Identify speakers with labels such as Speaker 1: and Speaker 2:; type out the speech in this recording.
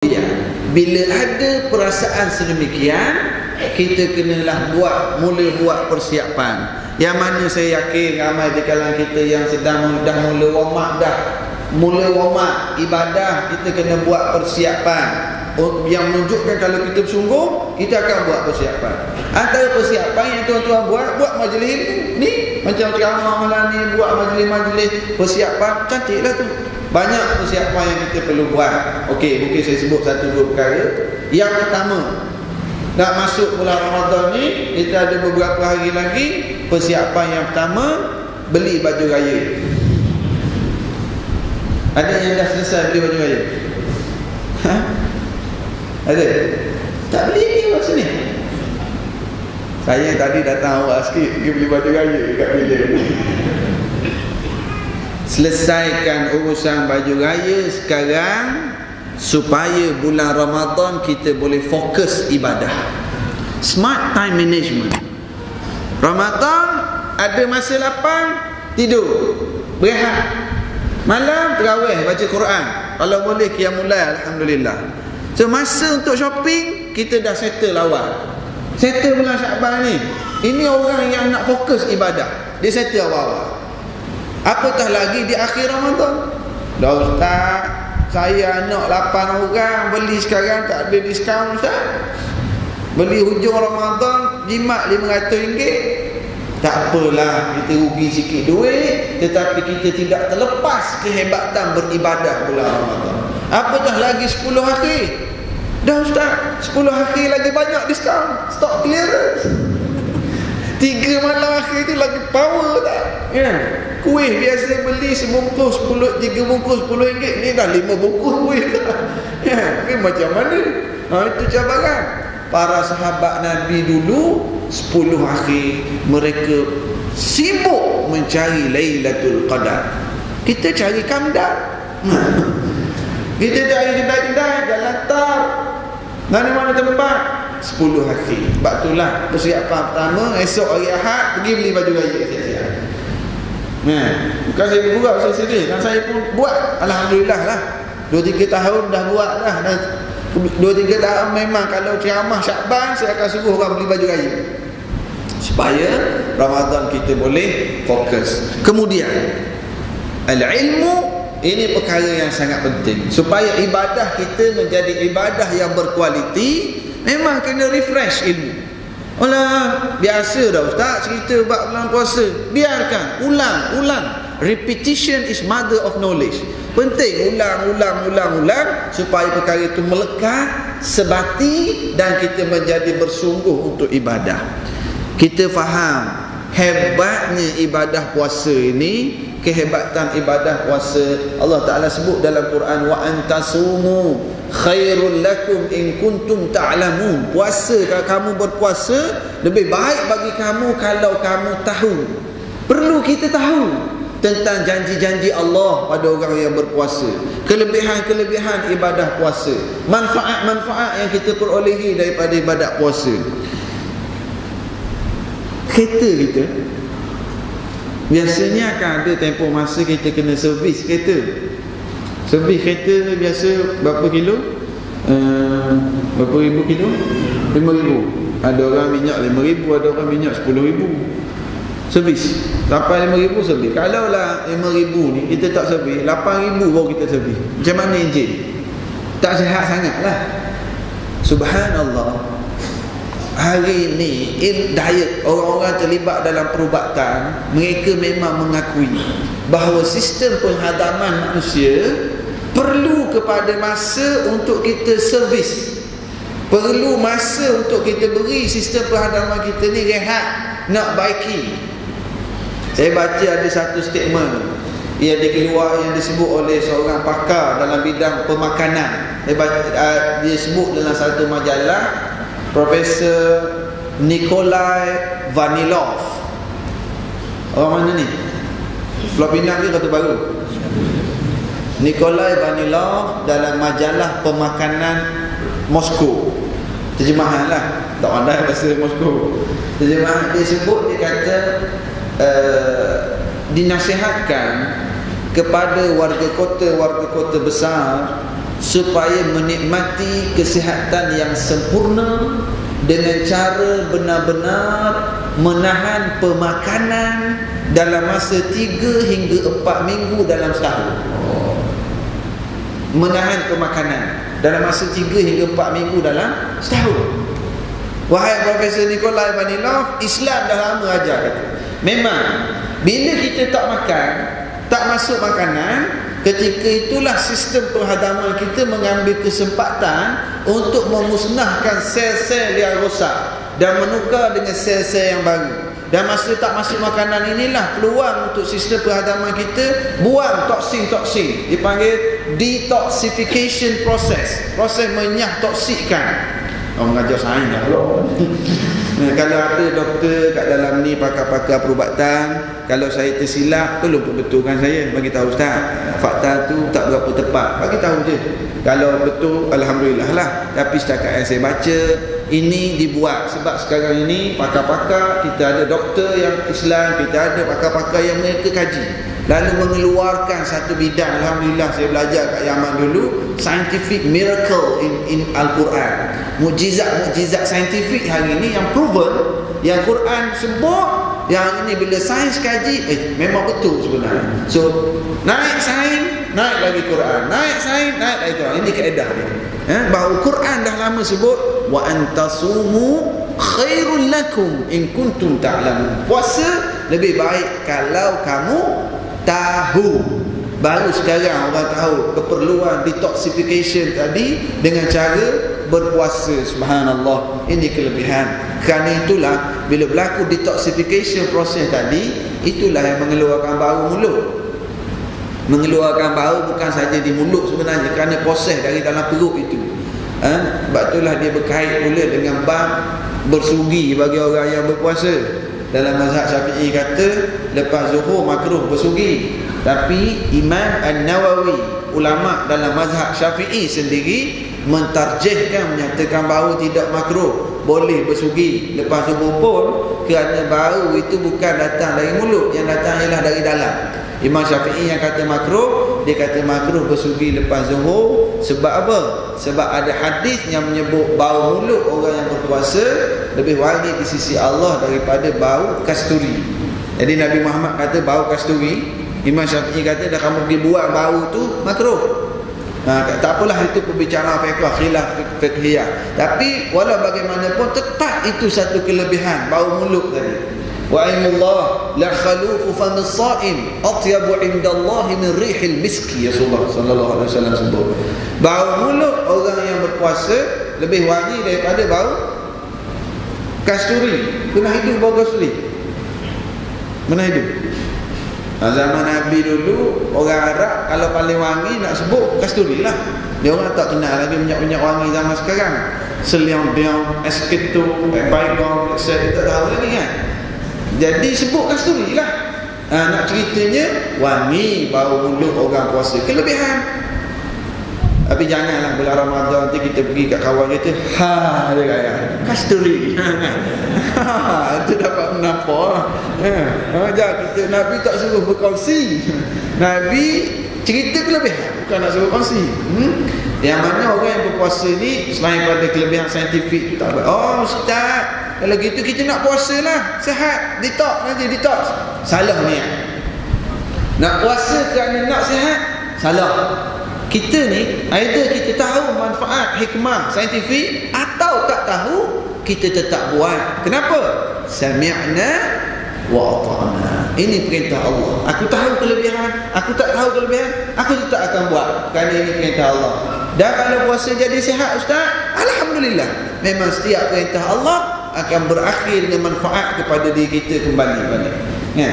Speaker 1: Ya, bila ada perasaan sedemikian, kita kenalah mula buat persiapan. Yang mana saya yakin ramai di kalangan kita yang sedang dah mula warm up ibadah, kita kena buat persiapan yang menunjukkan kalau kita bersungguh, kita akan buat persiapan. Antara persiapan yang tuan-tuan buat majlis ni, macam ceramah malam ni, buat majlis-majlis persiapan, cantiklah tu. Banyak persiapan yang kita perlu buat. Okey, mungkin saya sebut satu dua perkara. Yang pertama, nak masuk bulan Ramadan ni, kita ada beberapa hari lagi. Persiapan yang pertama, beli baju raya. Ada yang dah selesai beli baju raya? Ha? Ada? Tak beli ni masa ni. Saya tadi datang awal sikit pergi beli baju raya dekat bilik. Selesaikan urusan baju raya sekarang, supaya bulan Ramadan kita boleh fokus ibadah. Smart time management. Ramadan ada masa lapang, tidur, berehat. Malam tarawih, baca Quran. Kalau boleh qiyamul lail, alhamdulillah. So masa untuk shopping kita dah settle awal. Settle bulan Syaban ni. Ini orang yang nak fokus ibadah, dia settle awal-awal. Apatah lagi di akhir Ramadan. Dah ustaz, saya anak 8 orang, beli sekarang tak ada diskaun ustaz. Beli hujung Ramadan jimat RM500. Tak apalah, kita rugi sikit duit, tetapi kita tidak terlepas kehebatan beribadah bulan Ramadan. Apatah lagi 10 hari. Dah ustaz, 10 hari lagi banyak diskaun, stok clearance. 3 malam akhir tu lagi power tak? Ya. Kuih biasa beli sebungkus 3 bungkus RM10, ni dah 5 bungkus kuih tak? Ya, ni macam mana? Itu cabaran. Para sahabat Nabi dulu 10 hari mereka sibuk mencari Lailatul Qadar. Kita cari kamdar. Kita cari kedai-kedai, jalan tar. Mana-mana tempat 10 hari. Sebab itulah persiapan pertama, esok hari Ahad pergi beli baju raya siap-siap. Bukan saya bergurau, saya serius. Dan saya pun buat, alhamdulillah lah. 2-3 tahun dah buat dah. 2-3 tahun memang kalau ceramah Syaban, saya akan suruh orang beli baju raya, supaya Ramadan kita boleh fokus. Kemudian al-ilmu, ini perkara yang sangat penting. Supaya ibadah kita menjadi ibadah yang berkualiti, memang kena refresh ilmu. Alah, biasa dah ustaz cerita bab bulan puasa. Biarkan, ulang. Repetition is mother of knowledge. Penting ulang supaya perkara itu melekat, sebati, dan kita menjadi bersungguh untuk ibadah. Kita faham hebatnya ibadah puasa ini. Kehebatan ibadah puasa, Allah Ta'ala sebut dalam Quran, wa antasumu khairul lakum in kuntum ta'lamun. Puasa, kalau kamu berpuasa, lebih baik bagi kamu kalau kamu tahu. Perlu kita tahu tentang janji-janji Allah pada orang yang berpuasa, kelebihan-kelebihan ibadah puasa, manfaat-manfaat yang kita perolehi daripada ibadat puasa. Kereta kita biasanya akan ada tempoh masa kita kena servis kereta. Servis kereta biasa berapa kilo? Berapa ribu kilo? 5,000. Ada orang minyak 5,000, ada orang minyak 10,000. Servis sampai 5,000 servis. Kalau lah 5,000 ni kita tak servis, 8,000 baru kita servis. Macam mana enjin? Tak sihat sangat lah. Subhanallah. Hari ini diet orang-orang terlibat dalam perubatan, mereka memang mengakui bahawa sistem penghadaman manusia perlu kepada masa untuk kita servis. Perlu masa untuk kita beri sistem penghadaman kita ni rehat, nak baiki. Saya baca ada satu statement yang dikeluar, yang disebut oleh seorang pakar dalam bidang pemakanan. Dia sebut dalam satu majalah, Profesor Nikolai Vanilov. Orang mana ni? Pulau Pinang ke Kota Baru? Nikolai Vanilov dalam majalah pemakanan Moskow. Terjemahan lah, tak pandai bahasa Moskow. Terjemahan dia sebut, dia kata dinasihatkan kepada warga kota besar supaya menikmati kesihatan yang sempurna dengan cara benar-benar menahan pemakanan dalam masa 3 hingga 4 minggu dalam setahun. Menahan pemakanan dalam masa 3 hingga 4 minggu dalam setahun. Wahai Profesor Nikolai Vanilov, Islam dah lama ajar kata. Memang bila kita tak makan, tak masuk makanan, ketika itulah sistem penghadaman kita mengambil kesempatan untuk memusnahkan sel-sel yang rosak dan menukar dengan sel-sel yang baru. Dan masa tak masuk makanan inilah peluang untuk sistem penghadaman kita buang toksin-toksin. Dipanggil detoxification process. Proses menyah toksikkan. Orang mengajar sains dah. Kalau ada doktor kat dalam ni, pakar-pakar perubatan, kalau saya tersilap, tolong perbetulkan saya, bagi tahu Ustaz. Fakta tu tak berapa tepat, bagi tahu je. Kalau betul, alhamdulillah lah. Tapi setakat yang saya baca, ini dibuat sebab sekarang ini pakar-pakar, kita ada doktor yang Islam, kita ada pakar-pakar yang mereka kaji, lalu mengeluarkan satu bidang. Alhamdulillah, saya belajar kat Yaman dulu, scientific miracle in Al-Quran. Mukjizat saintifik hari ini yang proven, yang Quran sebut, yang ini bila sains kaji, memang betul sebenarnya. So naik sains, naik lagi Quran, naik sains, naik lagi Quran. Ini kaedah dia. Bahawa Quran dah lama sebut wa antasumu khairul lakum in kuntum ta'lamun. Puasa lebih baik kalau kamu tahu. Baru sekarang orang tahu keperluan detoxification tadi dengan cara berpuasa. Subhanallah, ini kelebihan. Kerana itulah bila berlaku detoxification proses tadi, itulah yang mengeluarkan bau mulut. Mengeluarkan bau bukan saja di mulut sebenarnya, kerana proses dari dalam perut itu. Sebab itulah dia berkait pula dengan bab bersugi bagi orang yang berpuasa. Dalam mazhab Syafi'i kata lepas zuhur makruh bersugi, tapi Imam An-Nawawi, ulama dalam mazhab Syafi'i sendiri, mentarjihkan, menyatakan bahawa tidak makruh, boleh bersugi lepas zuhur pun, kerana bau itu bukan datang dari mulut, yang datang ialah dari dalam. Imam Syafi'i yang kata makruh, dia kata makruh bersugi lepas zuhur. Sebab apa? Sebab ada hadis yang menyebut bau mulut orang yang berpuasa lebih wangi di sisi Allah daripada bau kasturi. Jadi Nabi Muhammad kata bau kasturi, Imam Syafi'i kata dah kamu pergi buang bau tu makruh. Tak apalah, itu pembicaraan fiqh, khilaf fiqhiyah. Tapi walau bagaimanapun tetap itu satu kelebihan bau mulut tadi. Wa aimullah la khalufu famis saim atyabu indallahi min rihil miski. Rasulullah sallallahu alaihi wasallam sebut bau mulut orang yang berpuasa lebih wangi daripada bau kasturi. Pernah hidup bau kasturi? Pernah hidup? Zaman Nabi dulu, orang Arab kalau paling wangi nak sebut kasturi lah. Dia orang tak kenal lagi minyak-minyak wangi zaman sekarang, seliang-biang, esketo, baygon, etc. tak tahu lagi kan. Jadi sebut kasturi lah. Nak ceritanya wangi bau mulut orang puasa, kelebihan. Tapi janganlah bulan Ramadan nanti kita pergi kat kawan kita, dia kaya kasturi. Itu dapat menampak. Jangan kita, Nabi tak suruh berkongsi. Nabi cerita kelebihan, bukan nak suruh kongsi. Yang mana orang yang berpuasa ni, selain pada kelebihan saintifik tu tak apa. Oh Ustaz, kalau gitu kita nak puasa lah, sihat, detox nanti detox. Salah niat. Nak puasa kerana nak sihat, salah. Kita ni either kita tahu manfaat hikmah saintifik atau tak tahu, kita tetap buat. Kenapa? Sami'na wa ata'na. Ini perintah Allah. Aku tahu kelebihan, aku tak tahu kelebihan, aku tetap akan buat kerana ini perintah Allah. Dan kalau puasa jadi sihat Ustaz, alhamdulillah. Memang setiap perintah Allah akan berakhir dengan manfaat kepada diri kita kembali balik. Ya.